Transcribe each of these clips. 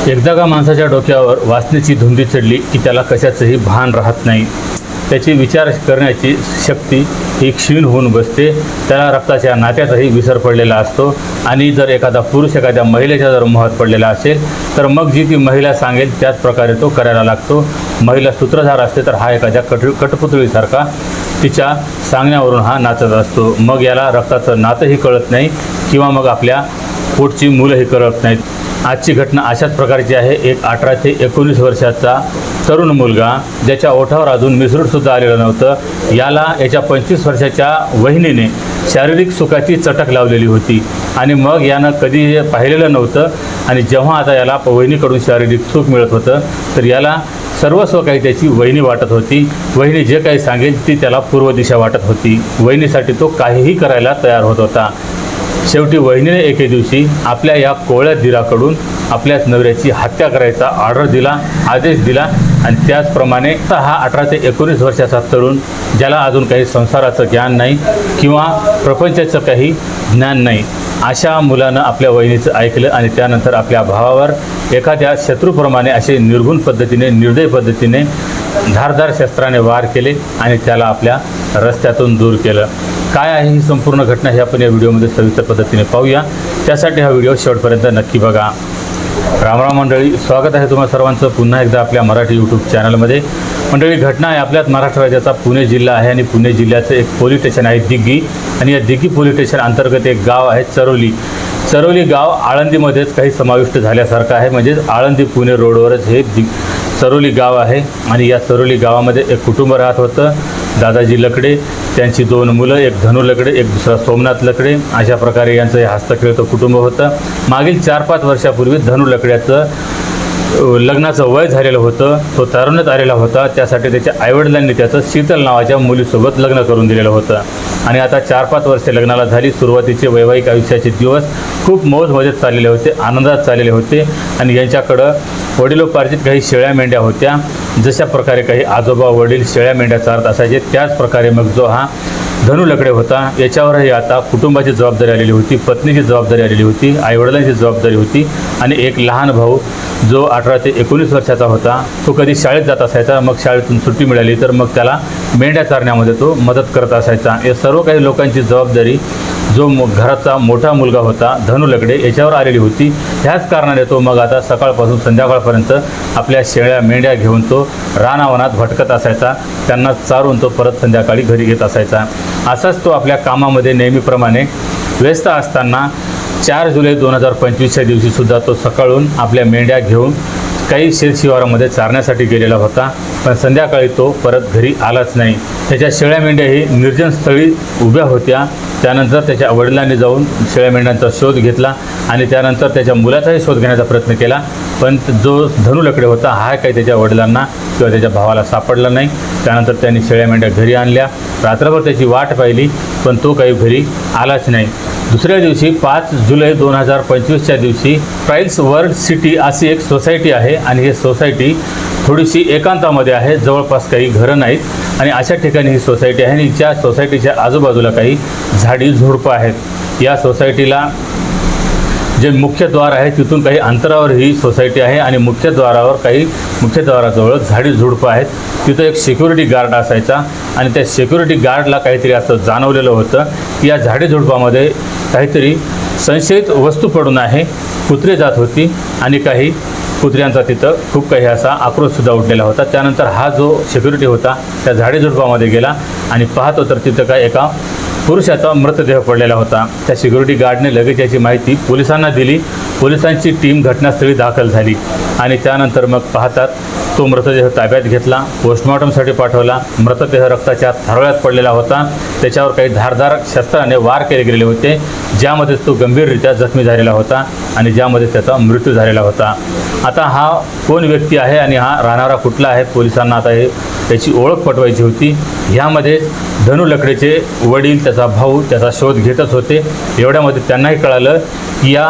एकदा का माणसाच्या डोक्यावर वासनेची धुंदी चढली की त्याला कशाचंही भान राहत नाही. त्याची विचार करण्याची शक्ती ही क्षीण होऊन बसते. त्याला रक्ताच्या नात्याचाही विसर पडलेला असतो. आणि जर एखादा पुरुष एखाद्या महिलेच्या जर मोहात पडलेला असेल तर मग जी ती महिला सांगेल त्याच प्रकारे तो करायला लागतो. महिला सूत्रधार असते तर हा एखाद्या कठपुतळीसारखा तिच्या सांगण्यावरून हा नाचत असतो. मग याला रक्ताचं नातंही कळत नाही किंवा मग आपल्या पोटची मुलंही कळत नाहीत. आजची घटना अशाच प्रकारची आहे. एक 18 ते 19 वर्षाचा तरुण मुलगा ज्याच्या ओठावर अजून मिसरूटसुद्धा आलेलं नव्हतं, याला याच्या 25 वर्षाच्या वहिनीने शारीरिक सुखाची चटक लावलेली होती. आणि मग यानं कधी पाहिलेलं नव्हतं. आणि जेव्हा आता याला वहिनीकडून शारीरिक सुख मिळत होतं तर याला सर्वस्व काही त्याची वहिनी वाटत होती. वहिनी जे काही सांगेल ती त्याला पूर्व दिशा वाटत होती. वहिनीसाठी तो काहीही करायला तयार होत होता. शेवटी वहिनीने एके दिवशी आपल्या या कोवळ्या दिराकडून आपल्याच नवऱ्याची हत्या करायचा आदेश दिला. आणि त्याचप्रमाणे हा 18 ते 19 वर्षाचा तरुण ज्याला अजून काही संसाराचं ज्ञान नाही किंवा प्रपंचाचं काही ज्ञान नाही, अशा मुलानं आपल्या वहिनीचं ऐकलं आणि त्यानंतर आपल्या भावावर एखाद्या शत्रूप्रमाणे असे निर्घुण पद्धतीने निर्दय पद्धतीने धारदार शस्त्राने वार केले आणि त्याला आपल्या रस्त्यातून दूर केलं. काय आहे ही संपूर्ण घटना हे आपण या व्हिडिओमध्ये सविस्तर पद्धतीने पाहूया. त्यासाठी हा व्हिडिओ शेवटपर्यंत नक्की बघा. रामराम मंडळी, स्वागत आहे तुम्हा सर्वांचं पुन्हा एकदा आपल्या मराठी यूट्यूब चॅनलमध्ये. मंडळी, घटना आहे आपल्याच महाराष्ट्र राज्याचा पुणे जिल्हा आहे आणि पुणे जिल्ह्याचं एक पोलीस स्टेशन आहे दिग्गी. आणि या दिग्गी पोलीस स्टेशन अंतर्गत एक गाव आहे चरोली गाव आळंदीमध्येच काही समाविष्ट झाल्यासारखं आहे. म्हणजेच आळंदी पुणे रोडवरच हे चरोली गाव आहे. आणि या चरोली गावामध्ये एक कुटुंब राहत होतं. दादाजी लकडे, त्यांची 2 मुलं, एक धनु लकडे, एक दुसरा सोमनाथ लकडे. अशा प्रकारे यांचं हे हस्तखेळतं कुटुंब होतं. मागील 4-5 वर्षापूर्वी धनु लकड्याचं लग्नाचं वय झालेलं होतं. तो तारुण्यात आलेला होता. त्यासाठी त्याच्या आईवडिलांनी त्याचं शीतल नावाच्या मुलीसोबत लग्न करून दिलेलं होतं. आणि आता 4-5 वर्षे लग्नाला झाली. सुरुवातीचे वैवाहिक आयुष्याचे दिवस खूप मौजमजेत चाललेले होते, आनंदात चाललेले होते. आणि यांच्याकडं वडिलोपार्जित काही शेळ्या मेंढ्या होत्या. जशा प्रकारे काही आजोबा वडील शेळ्या मेंढ्या चारत असायचे त्याच प्रकारे मग जो हा धनु लकडे होता याच्यावरही आता कुटुंबाची जबाबदारी आलेली होती, पत्नीची जबाबदारी आलेली होती, आईवडिलांची जबाबदारी होती. आणि एक लहान भाऊ जो 18 ते 19 वर्षाचा होता, तो कधी शाळेत जात असायचा. मग शाळेतून सुट्टी मिळाली तर मग त्याला मेंढ्या चारण्यामध्ये तो मदत करत असायचा. या सर्व काही लोकांची जबाबदारी जो घराचा मोठा मुलगा होता धनु लकडे याच्यावर आलेली होती. ह्याच कारणाने तो मग आता सकाळपासून संध्याकाळपर्यंत आपल्या शेळ्या मेंढ्या घेऊन तो रानावनात भटकत असायचा. त्यांना चारून तो परत संध्याकाळी घरी येत असायचा. असाच तो आपल्या कामामध्ये नेहमीप्रमाणे व्यस्त असताना 4 जुलै 2025च्या दिवशीसुद्धा तो सकाळून आपल्या मेंढ्या घेऊन काही शेतशिवारामध्ये चारण्यासाठी गेलेला होता. पण संध्याकाळी तो परत घरी आलाच नाही. त्याच्या शेळ्या मेंढ्याही निर्जन स्थळी उभ्या होत्या. त्यानंतर त्याच्या वडिलांनी जाऊन शेळ्या मेंढ्यांचा शोध घेतला आणि त्यानंतर त्याच्या मुलाचाही शोध घेण्याचा प्रयत्न केला. पण जो धनु लकडे होता हा काही त्याच्या वडिलांना किंवा त्याच्या भावाला सापडला नाही. त्यानंतर त्यांनी शेळ्या मेंढ्या घरी आणल्या. रात्रभर त्याची वाट पाहिली पण तो काही घरी आलाच नाही. दुसऱ्या दिवशी 5 जुलै 2025च्या दिवशी ट्रायल्स वर्ल्ड सिटी अशी एक सोसायटी आहे आणि ही सोसायटी थोडीशी एकांतामध्ये आहे. जवळपास काही घरं नाहीत आणि अशा ठिकाणी ही सोसायटी आहे. आणि त्या सोसायटीच्या आजूबाजूला काही झाडी झुडपं आहेत. या सोसायटीला जे मुख्य द्वार आहे तिथून काही अंतरावर ही सोसायटी आहे आणि मुख्य द्वाराजवळ झाडी झुडपं आहेत. तिथं एक सिक्युरिटी गार्ड असायचा आणि त्या सिक्युरिटी गार्डला काहीतरी असं जाणवलेलं होतं की या झाडी झुडपामध्ये काहीतरी संशयित वस्तू पडून आहे. कुत्रे जात होती आणि काही कुत्र्यांचा तिथं खूप काही असा आक्रोशसुद्धा उठलेला होता. त्यानंतर हा जो सिक्युरिटी होता त्या झाडी झुडपामध्ये गेला आणि पाहतो तर तिथं काय एका पुरुषाचा मृतदेह पडलेला होता. त्या सिक्युरिटी गार्डने लगेच याची माहिती पोलिसांना दिली. पोलिसांची टीम घटनास्थळी दाखल झाली आणि त्यानंतर मग पाहतात तो मृतदेह ताब्यात घेतला, पोस्टमॉर्टमसाठी पाठवला. मृतदेह रक्ताच्या थारोळ्यात पडलेला होता. त्याच्यावर काही धारदार शस्त्राने वार केले गेलेले होते ज्यामध्ये तो गंभीररित्या जखमी झालेला होता आणि ज्यामध्ये त्याचा मृत्यू झालेला होता. आता हा कोण व्यक्ती आहे आणि हा राहणारा कुठला आहे, पोलिसांना आता त्याची ओळख पटवायची होती. ह्यामध्ये धनु लकडेचे वडील, त्याचा भाऊ त्याचा शोध घेतच होते. एवढ्यामध्ये त्यांनाही कळालं की या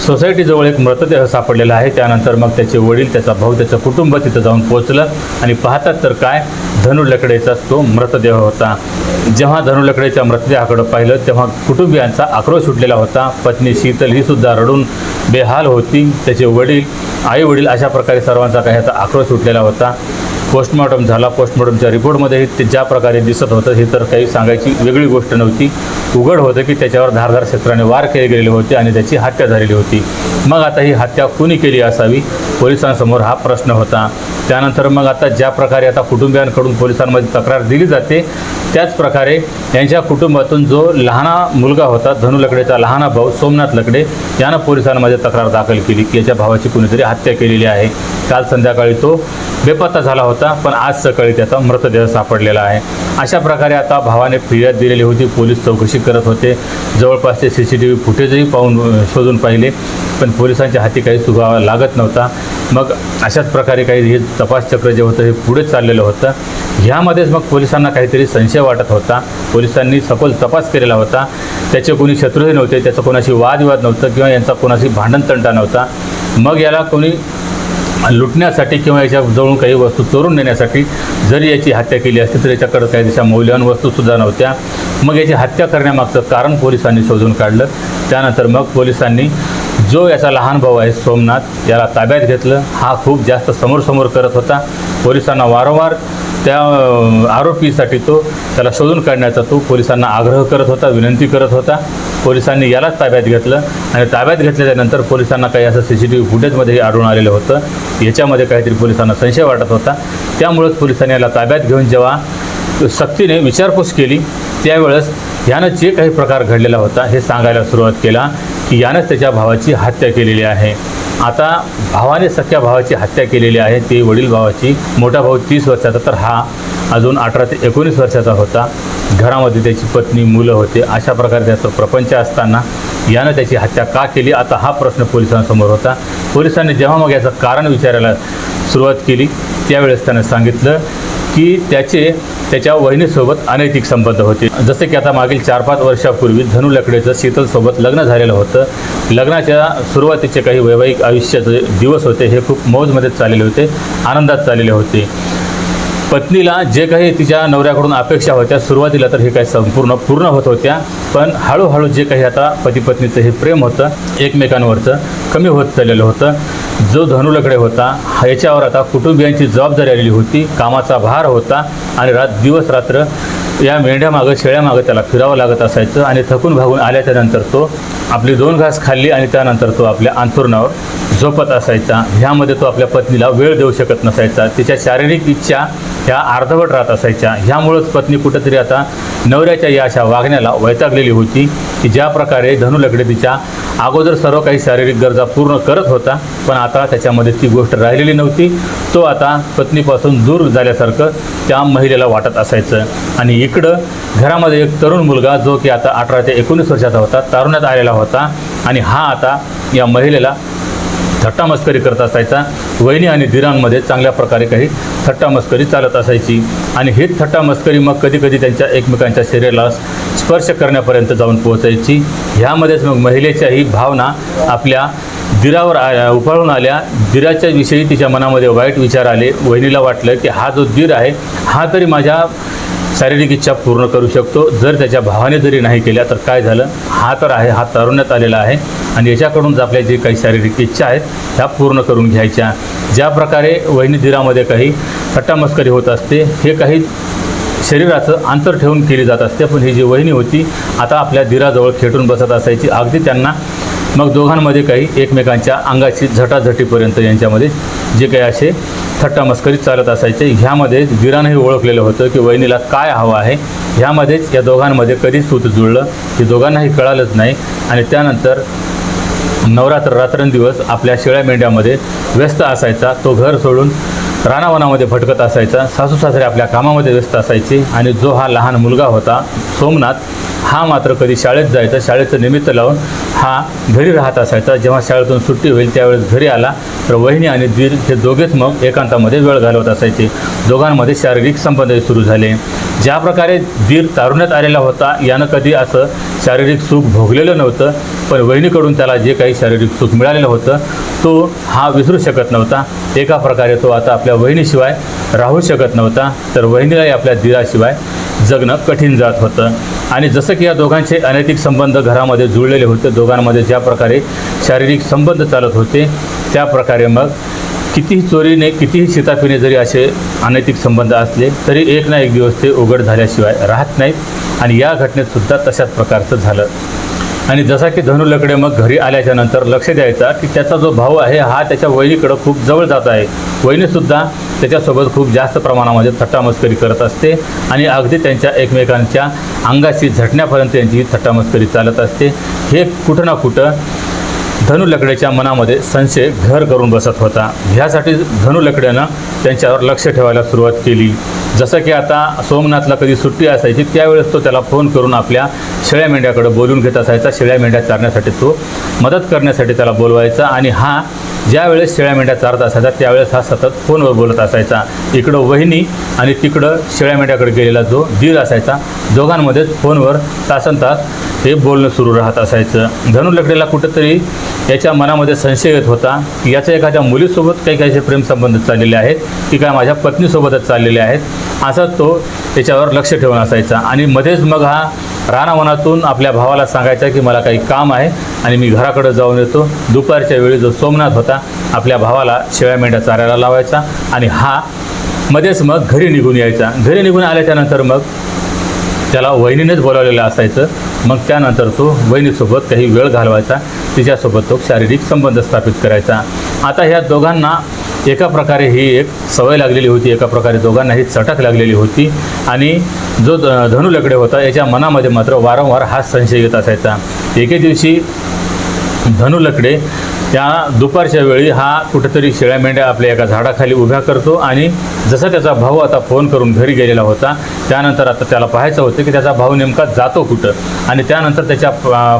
सोसायटीजवळ एक मृतदेह सापडलेला आहे। त्यानंतर मग त्याचे वडील, त्याचा भाऊ, त्याचं कुटुंब तिथं जाऊन पोहोचलं आणि पाहतात तर काय, धनु लकडेचाच तो मृतदेह होता। जेव्हा धनु लकडेच्या मृतदेहाकडे पाहिलं तेव्हा कुटुंबियांचा आक्रोश उठलेला होता। पत्नी शीतल ही सुद्धा रडून बेहाल होती, त्याचे वडील, आई वडील, अशा प्रकारे सर्वांचा काही आता आक्रोश उठलेला होता। पोस्टमॉर्टम झाला। पोस्टमॉर्टमच्या रिपोर्टमध्ये ते ज्या प्रकारे दिसत होतं हे तर काही सांगायची वेगळी गोष्ट नव्हती। उघड होतं की त्याच्यावर धारदार शस्त्राने वार केले गेलेले होते आणि त्याची हत्या झालेली होती। मग आता ही हत्या कोणी केली असावी, पोलिसांसमोर हा प्रश्न होता। त्यानंतर मग आता ज्या प्रकारे आता कुटुंबियांकडून पोलिसांमध्ये तक्रार दिली जाते, त्याच प्रकारे यांच्या कुटुंबातून जो लहान मुलगा होता, धनु लकडेचा लहान भाऊ सोमनाथ लकडे, यानं पोलिसांमध्ये तक्रार दाखल केली की याच्या भावाची कुणीतरी हत्या केलेली आहे। काल संध्याकाळी तो बेपत्ता झाला होता, पण आज सकाळी त्याचा मृतदेह सापडलेला आहे। अशा प्रकारे आता भावाने फिर्याद दिलेली होती। पोलीस चौकशी करत होते, जवळपासचे CCTV फुटेजही पाहून शोधून पाहिले, पण पोलिसांच्या हाती काही सुगावा लागत नव्हता। मग अशाच प्रकारे काही हे तपासचक्र जे होतं हे पुढे चाललेलं होतं। ह्यामध्येच मग पोलिसांना काहीतरी संशय वाटत होता। पोलिसांनी सखोल तपास केलेला होता। त्याचे कोणी शत्रूही नव्हते, त्याचं कोणाशी वादविवाद नव्हतं किंवा यांचा कोणाशी भांडणतंटा नव्हता। मग याला कोणी लुटण्यासाठी किंवा याच्या जवळून काही वस्तू चोरून नेण्यासाठी जरी याची हत्या केली असती तर याच्याकडे काही दिशा मौल्यवान वस्तूसुद्धा नव्हत्या। मग याची हत्या करण्यामागचं कारण पोलिसांनी शोधून काढलं। त्यानंतर मग पोलिसांनी जो याचा लहान भाऊ आहे सोमनाथ, याला ताब्यात घेतलं। हा खूप जास्त समोर करत होता। पोलिसांना वारंवार त्या आरोपीसाठी त्याला शोधून काढण्याचा पोलिसांना आग्रह करत होता, विनंती करत होता। पोलिसांनी यालाच ताब्यात घेतलं आणि ताब्यात घेतल्यानंतर पोलिसांना काही असं CCTV फुटेजमध्येही आढळून आलेलं होतं। याच्यामध्ये काहीतरी पोलिसांना संशय वाटत होता। त्यामुळेच पोलिसांनी याला ताब्यात घेऊन जेव्हा सक्तीने विचारपूस केली त्यावेळेस यानं जे काही प्रकार घडलेला होता हे सांगायला सुरुवात केला की यानंच त्याच्या भावाची हत्या केलेली आहे। आता भावाने सख्या भावाची हत्या केलेली आहे, ती वडील भावाची। मोठा भाऊ 30 वर्षाचा तर हा अजून 18 ते 19 वर्षाचा होता। घरामध्ये त्याची पत्नी, मुलं होते। अशा प्रकारे त्याचा प्रपंच असताना यानं त्याची हत्या का केली, आता हा प्रश्न पोलिसांसमोर होता। पोलिसांनी जेव्हा मग याचं कारण विचारायला सुरुवात केली त्यावेळेस त्यानं सांगितलं की त्याच्या वहिनीसोबत अनैतिक संबंध होते। जसे की आता मागील 4-5 वर्षापूर्वी धनु लकडेचं शीतलसोबत लग्न झालेलं होतं। लग्नाच्या सुरुवातीचे काही वैवाहिक आयुष्याचे दिवस होते हे खूप मौजमध्ये चाललेले होते, आनंदात चाललेले होते। पत्नीला जे काही तिच्या नवऱ्याकडून अपेक्षा होत्या सुरुवातीला तर हे काही संपूर्ण पूर्ण होत होत्या, पण हळूहळू जे काही आता पती पत्नीचं हे प्रेम होतं एकमेकांवरचं कमी होत चाललेलं होतं। जो धनु लकडे होता ह्याच्यावर आता कुटुंबियांची जबाबदारी आलेली होती, कामाचा भार होता आणि दिवस रात्र या मेंढ्यामागं शेळ्यामागं त्याला फिरावं लागत असायचं आणि थकून भागून आल्याच्यानंतर तो आपली 2 घास खाल्ली आणि त्यानंतर तो आपल्या अंथरुणावर झोपत असायचा। ह्यामध्ये तो आपल्या पत्नीला वेळ देऊ शकत नसायचा। तिच्या शारीरिक इच्छा ह्या अर्धवट राहत असायच्या। ह्यामुळंच पत्नी कुठंतरी आता नवऱ्याच्या या अशा वागण्याला वैतागलेली होती की ज्या प्रकारे धनु लकडे तिच्या अगोदर सर्व काही शारीरिक गरजा पूर्ण करत होता, पण आता त्याच्यामध्ये ती गोष्ट राहिलेली नव्हती। तो आता पत्नीपासून दूर झाल्यासारखं त्या महिलेला वाटत असायचं। आणि इकडं घरामध्ये एक तरुण मुलगा जो की आता 18 ते 19 वर्षाचा होता, तारुण्यात आलेला होता आणि हा आता या महिलेला थट्टामस्करी करत असायचा। वहिनी आणि दिरांमध्ये चांगल्या प्रकारे काही थट्टामस्करी चालत असायची आणि हीच थट्टामस्करी मग कधी त्यांच्या एकमेकांच्या शरीराला स्पर्श करण्यापर्यंत जाऊन पोहोचायची। ह्यामध्येच मग महिलेच्याही भावना आपल्या दिरावर उफाळून आल्या। दिराच्या विषयी तिच्या मनामध्ये वाईट विचार आले। वहिनीला वाटलं की हा जो दीर आहे हा तरी माझ्या शारीरिक इच्छा पूर्ण करू शकतो, जर त्याच्या भावाने जरी नाही केल्या तर काय झालं, हा तर आहे, हा तारुण्यात आलेला आहे आणि याच्याकडून आपल्या जे काही शारीरिक इच्छा आहेत ह्या पूर्ण करून घ्यायच्या। ज्या प्रकारे वहिनी दिरामध्ये काही थट्टामस्करी होत असते हे काही शरीराचं अंतर ठेवून केली जात असते, पण ही जी वहिनी होती आता आपल्या दिराजवळ खेटून बसत असायची। अगदी त्यांना मग दोघांमध्ये काही एकमेकांच्या अंगाची झटाझटीपर्यंत यांच्यामध्ये जे काही असे थट्टामस्करी चालत असायचे। ह्यामध्ये दिरानंही ओळखलेलं होतं की वहिनीला काय हवं आहे। ह्यामध्येच या दोघांमध्ये कधी सूत जुळलं हे दोघांनाही कळालंच नाही आणि त्यानंतर नवरा तर रात्रंदिवस आपल्या शेळ्या मेंढ्यामध्ये व्यस्त असायचा। तो घर सोडून रानावनामध्ये भटकत असायचा। सासू सासरे आपल्या कामामध्ये व्यस्त असायचे आणि जो हा लहान मुलगा होता सोमनाथ हा मात्र कधी शाळेत जायचा, शाळेचं निमित्त लावून हा घरी राहत असायचा. जेव्हा शाळेतून सुट्टी होईल त्यावेळेस घरी आला तर वहिनी आणि दीर हे दोघेच मग एकांतामध्ये वेळ घालवत असायचे. दोघांमध्ये शारीरिक संबंधही सुरू झाले. ज्या प्रकारे दीर तारुण्यात आलेला होता यानं कधी असं शारीरिक सुख भोगलेलं नव्हतं, पण वहिनीकडून त्याला जे काही शारीरिक सुख मिळालेलं होतं तो हा विसरू शकत नव्हता. एका प्रकारे तो आता आपल्या वहिनीशिवाय राहू शकत नव्हता, तर वहिनीलाही आपल्या दीराशिवाय जगणं कठीण जात होतं. आणि जसं की या दोघांचे अनैतिक संबंध घरामध्ये जुळलेले होते, दोघांमध्ये ज्या प्रकारे शारीरिक संबंध चालत होते त्या प्रकारे मग कितीही चोरीने कितीही शिताफीने जरी असे अनैतिक संबंध असले तरी एक ना एक दिवस ते उघड झाल्याशिवाय राहत नाहीत. आणि या घटनेतसुद्धा तशाच प्रकारचं झालं. आणि जसा की धनु लकडे मग घरी आल्याच्या नंतर लक्ष द्यायचा की त्याचा जो भाऊ आहे हा त्याच्या वहिनीकडं खूप जवळ जात आहे. वहिनीसुद्धा त्याच्यासोबत खूप जास्त प्रमाणामध्ये थट्टामस्करी करत असते आणि अगदी त्यांच्या एकमेकांच्या अंगाशी झटण्यापर्यंत त्यांची थट्टामस्करी चालत असते. हे कुठं ना कुठं धनु लकडेच्या मनामध्ये संशय घर करून बसत होता. ह्यासाठी धनु लकड्यानं त्यांच्यावर लक्ष ठेवायला सुरुवात केली. जसं की आता सोमनाथला कधी सुट्टी असायची त्यावेळेस तो त्याला फोन करून आपल्या शेळ्या मेंढ्याकडे बोलून घेत असायचा. शेळ्या मेंढ्या चारण्यासाठी तो मदत करण्यासाठी त्याला बोलवायचा आणि हा ज्यावेळेस शेळ्या मेंढ्या चारत असायचा त्यावेळेस हा सतत फोनवर बोलत असायचा. इकडं वहिनी आणि तिकडं शेळ्या मेंढ्याकडे गेलेला जो दीर असायचा, दोघांमध्येच फोनवर तासनतास हे बोलणं सुरू राहत असायचं. धनु लकडेला कुठंतरी याच्या मनामध्ये संशय येत होता की याच्या एखाद्या मुलीसोबत काही प्रेमसंबंध चाललेले आहेत की काय माझ्या पत्नीसोबतच चाललेले आहेत, असा तो त्याच्यावर लक्ष ठेवून असायचा. आणि मध्येच मग हा रानावनातून आपल्या भावाला सांगायचा की मला काही काम आहे आणि मी घराकडे जाऊन येतो. दुपारच्या वेळी जो सोमनाथ होता आपल्या भावाला शेळ्या मेंढ्या चारायला लावायचा आणि हा मध्येच मग घरी निघून यायचा. घरी निघून आल्याच्यानंतर मग त्याला वहिनीनेच बोलावलेलं असायचं. मग त्यानंतर तो वहिनीसोबत काही वेळ घालवायचा, तिच्यासोबत तो शारीरिक संबंध स्थापित करायचा. आता ह्या दोघांना एका प्रकारे ही एक सवय लागलेली होती, एका प्रकारे दोघांना ही चटक लागलेली होती. आणि जो धनु लकडे होता याच्या मनामध्ये मात्र वारंवार हा संशय येत असायचा. एके दिवशी धनु लकडे त्या दुपारच्या वेळी हा कुठेतरी शेळ्या मेंढ्या आपल्या एका झाडाखाली उभ्या करतो आणि जसा त्याचा भाऊ आता फोन करून घरी गेलेला होता त्यानंतर आता त्याला पाहायचं होतं की त्याचा भाऊ नेमका जातो कुठं. आणि त्यानंतर त्याच्या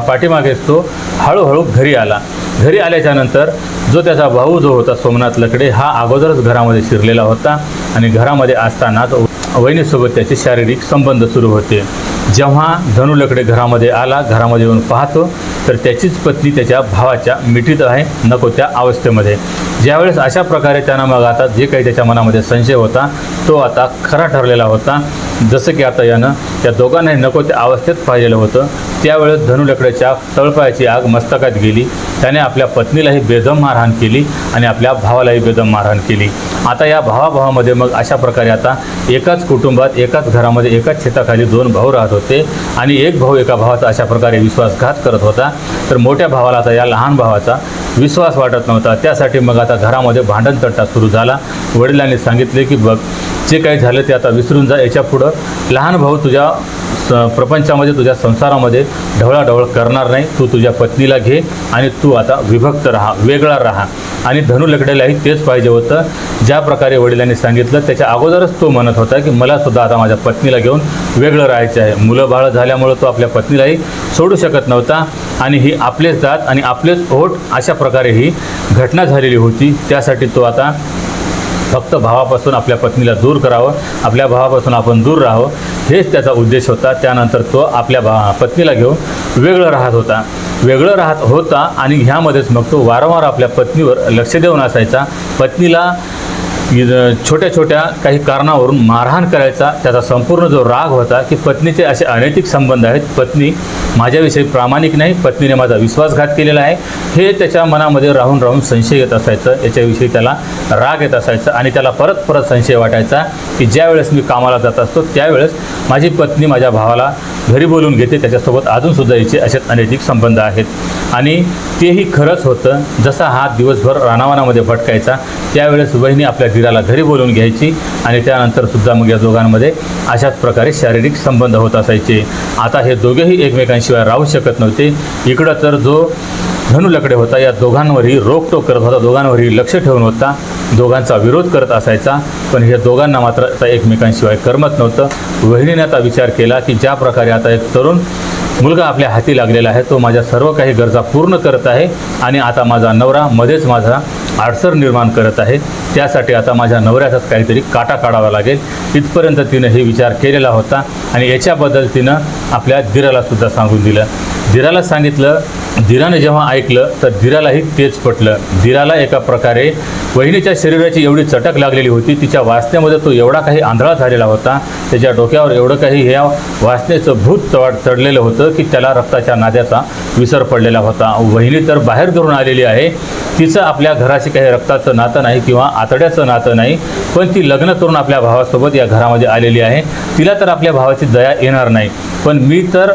पाठीमागेच तो हळूहळू घरी आला. घरी आल्याच्यानंतर जो त्याचा भाऊ जो होता सोमनाथ लकडे हा अगोदरच घरामध्ये शिरलेला होता आणि घरामध्ये असतानाच वहिनीसोबत त्याचे शारीरिक संबंध सुरू होते. जेव्हा धनु लकडे घरामध्ये आला, घरामध्ये येऊन पाहतो तर त्याचीच पत्नी त्याच्या भावाच्या मिठीत आहे, नको त्या अवस्थेमध्ये. ज्यावेळेस अशा प्रकारे त्यानं मग आता जे काही त्याच्या मनामध्ये संशय होता तो आता खरा ठरलेला होता. जसं की आता यानं त्या दोघांनाही नको त्या अवस्थेत पाहिलेलं होतं. त्यावेळेस धनु लकडेच्या तळपायाची आग मस्तकात गेली. त्याने आपल्या पत्नीलाही बेदम मारहाण केली आणि आपल्या भावालाही बेदम मारहाण केली. आता या भावाभावामध्ये मग अशा प्रकारे आता एकाच कुटुंबात एकाच घरामध्ये एकाच छताखाली दोन भाऊ राहत होते आणि एक भाऊ एका भावाचा अशा प्रकारे विश्वासघात करत होता. तर मोठ्या भावाला आता या लहान भावाचा विश्वास वाटत नव्हता. त्यासाठी मग आता घरामध्ये भांडणतट्टा सुरू झाला. वडिलांनी सांगितले की बघ जे काही झालं ते आता विसरून जा, याच्या पुढं लहान भाऊ तुझ्या प्रपंचामध्ये तुझ्या संसारामध्ये ढवळाढवळ करणार नाही. तू तुझ्या पत्नीला घे आणि तू आता विभक्त राहा, वेगळा राहा. आणि धनु लकडेलाही तेच पाहिजे होतं. ज्या प्रकारे वडिलांनी सांगितलं त्याच्या अगोदरच तो म्हणत होता की मला सुद्धा आता माझ्या पत्नीला घेऊन वेगळं राहायचं आहे. मुलं बाळ झाल्यामुळं तो आपल्या पत्नीलाही सोडू शकत नव्हता आणि ही आपलेच दात आणि आपलेच ओठ अशा प्रकारे ही घटना झालेली होती. त्यासाठी तो आता फक्त भावापासून आपल्या पत्नीला दूर करावं, आपल्या भावापासून आपण दूर राहावं, हेच त्याचा उद्देश होता. त्यानंतर तो आपल्या पत्नीला घेऊन वेगळं राहत होता आणि ह्यामध्येच मग तो वारंवार आपल्या पत्नीवर लक्ष देऊन असायचा. पत्नीला छोट्या छोट्या काही कारणावरून मारहाण करायचा. त्याचा संपूर्ण जो राग होता की पत्नीचे असे अनैतिक संबंध आहेत, पत्नी माझ्याविषयी प्रामाणिक नाही, पत्नीने माझा विश्वासघात केलेला आहे, हे त्याच्या मनामध्ये राहून राहून संशय येत असायचं. याच्याविषयी त्याला राग येत असायचा आणि त्याला परत परत संशय वाटायचा की ज्यावेळेस मी कामाला जात असतो त्यावेळेस माझी पत्नी माझ्या भावाला घरी बोलून घेते, त्याच्यासोबत अजूनसुद्धा याचे असेच अनैतिक संबंध आहेत. आणि तेही खरंच होतं. जसा हा दिवसभर रानावनामध्ये भटकायचा त्यावेळेस वहिनी आपल्या धीराला घरी बोलून घ्यायची आणि त्यानंतरसुद्धा मग या दोघांमध्ये अशाच प्रकारे शारीरिक संबंध होत असायचे. आता हे दोघेही एकमेकांशिवाय राहू शकत नव्हते. इकडं तर जो धनु लकडे होता या दोघांवरही रोकटोक करत होता, दोघांवरही लक्ष ठेवून होता, दोघांचा विरोध करत असायचा. पण हे दोघांना मात्र आता एकमेकांशिवाय करमत नव्हतं. वहिनीने आता विचार केला की ज्या प्रकारे आता एक तरुण मुलगा आपल्या हाती लागलेला आहे, तो माझ्या सर्व काही गरजा पूर्ण करत आहे आणि आता माझा नवरा मध्येच माझा अडसर निर्माण करत आहे, त्यासाठी आता माझ्या नवऱ्याचाच काहीतरी काटा काढावा लागेल. इथपर्यंत तिनं हे विचार केलेला होता आणि याच्याबद्दल तिनं आपल्या दिरालासुद्धा सांगून दिलं. दिराला सांगितलं. दिरानं जेव्हा ऐकलं तर दिरालाही तेच पटलं. दिराला एका प्रकारे वहिनीच्या शरीराची एवढी चटक लागलेली होती, तिच्या वासनेमध्ये तो एवढा काही आंधळा झालेला होता, त्याच्या डोक्यावर एवढं काही ह्या वासनेचं भूत चढलेलं होतं की त्याला रक्ताच्या नाद्याचा विसर पडलेला होता. वहिनी तर बाहेर करून आलेली आहे, तिचं आपल्या घराशी काही रक्ताचं नातं नाही किंवा आतड्याचं नातं नाही, पण ती लग्न करून आपल्या भावासोबत या घरामध्ये आलेली आहे. तिला तर आपल्या भावाची दया येणार नाही, पण मी तर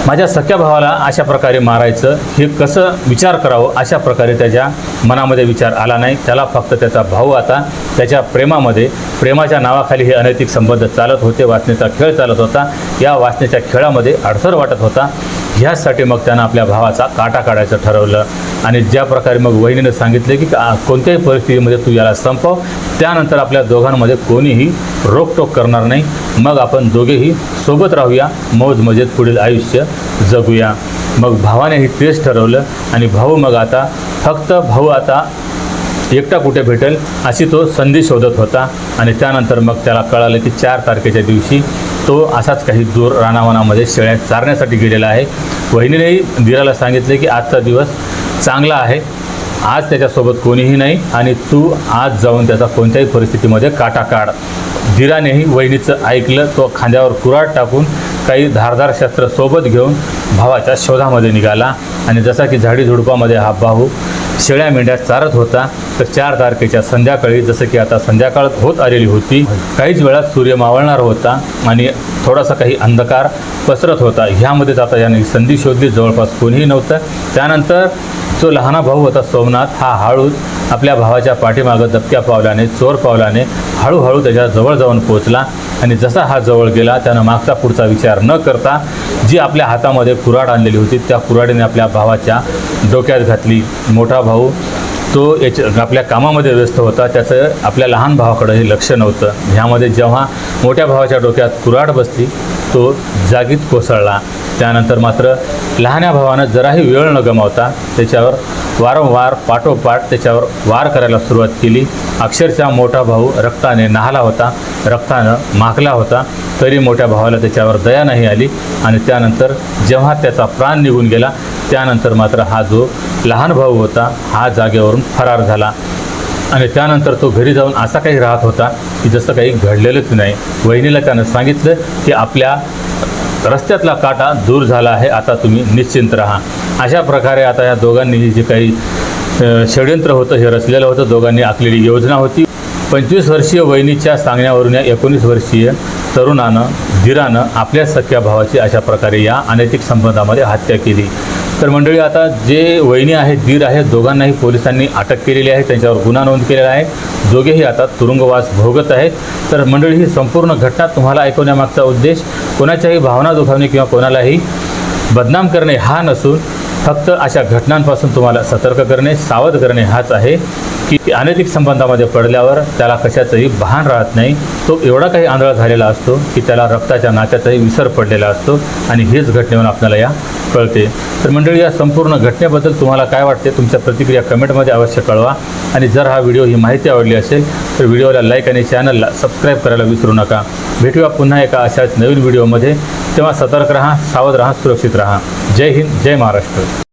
माझ्या सख्या भावाला अशा प्रकारे मारायचं हे कसं विचार करावं, अशा प्रकारे त्याच्या मनामध्ये विचार आला नाही. त्याला फक्त त्याचा भाऊ आता त्याच्या प्रेमाच्या नावाखाली हे अनैतिक संबंध चालत होते, वासनेचा खेळ चालत होता. या वासनेच्या खेळामध्ये अडसर वाटत होता. ह्यासाठी मग त्यानं आपल्या भावाचा काटा काढायचं ठरवलं आणि ज्या प्रकारे मग वहिनीनं सांगितले की कोणत्याही परिस्थितीमध्ये तू याला संपव, त्यानंतर आपल्या दोघांमध्ये कोणीही रोकटोक करणार नाही, मग आपण दोघेही सोबत राहूया, मौज मजेत पुढील आयुष्य जगूया. मग भावानेही तेच ठरवलं आणि भाऊ आता एकटा कुठे भेटेल अशी तो संधी शोधत होता. आणि त्यानंतर मग त्याला कळालं की 4 तारखेच्या दिवशी तो असाच काही दूर रानावनामध्ये शेळ्या चारण्यासाठी गेलेला आहे. वहिनीनेही दिराला सांगितले की आजचा दिवस चांगला आहे, आज त्याच्यासोबत कोणीही नाही आणि तू आज जाऊन त्याचा कोणत्याही परिस्थितीमध्ये काटा काढ. दिरानेही वहिनीचं ऐकलं. तो खांद्यावर कुऱ्हाड टाकून काही धारदार शस्त्र सोबत घेऊन भावाच्या शोधामध्ये निघाला आणि जसा की झाडीझुडपामध्ये हा भाऊ शेळ्या मेंढ्या चारत होता. तर 4 तारखेच्या संध्याकाळी, जसं की आता संध्याकाळ होत आलेली होती, काहीच वेळात सूर्य मावळणार होता आणि थोडासा काही अंधकार पसरत होता. ह्यामध्येच आता याने संधी शोधली. जवळपास कोणीही नव्हतं. त्यानंतर जो लहाना भाऊ होता सोमनाथ, हा हळूच आपल्या भावाच्या पाठीमागं दबक्या पावलाने, चोर पावलाने हळूहळू त्याच्या जवळ जाऊन पोचला आणि जसा हा जवळ गेला त्यानं मागचा पुढचा विचार न करता जी आपल्या हातामध्ये कुऱ्हाड आणलेली होती त्या कुऱ्हाडीने आपल्या भावाच्या डोक्यात घातली. मोठा भाऊ तो आपल्या कामामध्ये व्यस्त होता, त्याचं आपल्या लहान भावाकडेही लक्ष नव्हतं. ह्यामध्ये जेव्हा मोठ्या भावाच्या डोक्यात कुऱ्हाड बसली तो जागीच कोसळला. त्यानंतर मात्र लहान्या भावानं जराही वेळ न गमावता त्याच्यावर वारंवार पाठोपाठ त्याच्यावर वार करायला सुरुवात केली. अक्षरशः मोठा भाऊ रक्ताने नहाला होता, रक्तानं माखला होता, तरी मोठ्या भावाला त्याच्यावर दया नाही आली. आणि त्यानंतर जेव्हा त्याचा प्राण निघून गेला त्यानंतर मात्र हा जो लहान भाऊ होता हा जागेवरून फरार झाला. आणि त्यानंतर तो घरी जाऊन असा काही राहत होता की जसं काही घडलेलंच नाही. वहिनीला त्यानं सांगितलं की आपल्या रस्त्यातला काटा दूर झाला आहे, आता तुम्ही निश्चिंत राहा. अशा प्रकारे आता या दोघांनी जे काही षड्यंत्र होतं हे रचलेलं होतं, दोघांनी आखलेली योजना होती. 25 वर्षीय वहिनीच्या सांगण्यावरून या 19 वर्षीय तरुणानं दिरानं आपल्या सख्या भावाची अशा प्रकारे या अनैतिक संबंधामध्ये हत्या केली. तर मंडळी, आता जे वहिनी आहेत, दीर आहेत, दोघांनाही पोलिसांनी अटक केलेली आहे, त्यांच्यावर गुन्हा नोंद केलेला आहे. दोघेही आता तुरुंगवास भोगत आहेत. तर मंडळी, ही संपूर्ण घटना तुम्हाला ऐकवण्यामागचा उद्देश कोणाच्याही भावना दुखावणे किंवा कोणालाही बदनाम करणे हा नसून फक्त अशा घटनांपासून तुम्हाला सतर्क करणे, सावध करणे हाच आहे की अनैतिक संबंधामध्ये पडल्यावर त्याला कशाचंही भान राहत नाही. तो एवढा काही आंधळा झालेला असतो की त्याला रक्ताच्या नात्याचाही विसर पडलेला असतो आणि हेच घटनेवरून आपल्याला या कळते. तर मंडळी, या संपूर्ण घटनेबद्दल तुम्हाला काय वाटते, तुमच्या प्रतिक्रिया कमेंटमध्ये अवश्य कळवा. आणि जर हा व्हिडिओ ही माहिती आवडली असेल तर व्हिडिओला लाईक आणि चॅनलला सबस्क्राईब करायला विसरू नका. भेटूया पुन्हा एका अशाच नवीन व्हिडिओमध्ये. तेव्हा सतर्क राहा, सावध राहा, सुरक्षित राहा. जय हिंद, जय महाराष्ट्र.